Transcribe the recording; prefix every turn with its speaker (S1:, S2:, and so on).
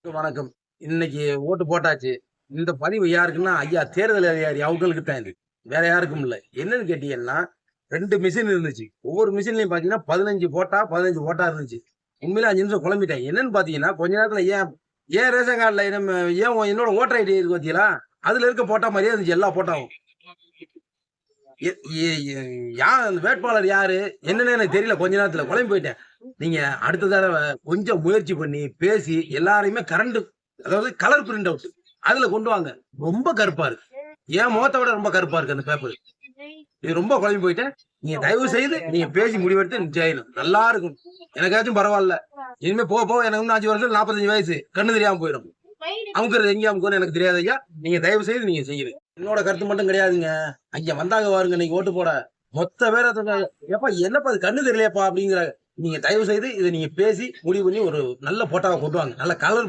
S1: வணக்கம். இன்னைக்கு ஓட்டு போட்டாச்சு. இந்த பதிவு யாருக்குன்னா, ஐயா தேர்தல் அதிகாரி அவங்களுக்கு தான் இது. வேற யாருக்கும் இல்ல. என்னன்னு கேட்டீங்கன்னா, 2 மிஷின் இருந்துச்சு. ஒவ்வொரு மிஷின்லயும் பார்த்தீங்கன்னா, 15 ஓட்டா இருந்துச்சு. உண்மையிலே 5 நிமிஷம் குழம்பிட்டேன். என்னன்னு பார்த்தீங்கன்னா, கொஞ்ச நேரத்துல ஏன் ரேஷன் கார்டுல என்னோட ஓட்டர் ஐடி இருக்கு பார்த்தீங்களா? அதுல இருக்க போட்டா மாரியே இருந்துச்சு எல்லா போட்டாவும். எ எ எ யார் அந்த வேட்பாளர் யாரு? என்னன்னே எனக்கு தெரியல. கொஞ்ச நேரத்துல குழம்பி போயிட்டேன். நீங்க அடுத்த தடவ கொஞ்சம் முயற்சி பண்ணி, பேசி எல்லாரையுமே அதாவது கலர் பிரிண்ட் அவுட் அதுல கொண்டு வாங்க. ரொம்ப கருப்பா இருக்கு. என் முகத்த விட ரொம்ப கருப்பா இருக்கு அந்த பேப்பர். இது ரொம்ப குழம்பி போயிட்டேன். நீங்க தயவு செய்து நீங்க பேசி முடிவெடுத்து செய்யணும். நல்லா இருக்கும். எனக்காச்சும் பரவால்ல. இனிமே போக போக எனக்கு இன்னும் 5 வருஷம் 45 வயசு. கண்ணு தெரியாம போயிடும். அமுக்குறது எங்க அமுக்குன்னு எனக்கு தெரியாது ஐயா. நீங்க தயவு செய்து நீங்க செய்யுங்க. என்னோட கருத்து மட்டும் கிடையாதுங்க. அங்க வந்தாங்க பாருங்க இன்னைக்கு ஓட்டு போட. மொத்த பேர சொன்னாங்க. "ஏப்பா என்னப்பா இது கண்ணு தெரியலையாப்பா?" அப்படிங்கிறாங்க. நீங்க தயவு செய்து இத நீங்க பேசி முடிவு பண்ணி ஒரு நல்ல போட்டோவா கொண்டு வாங்க. நல்ல கலர்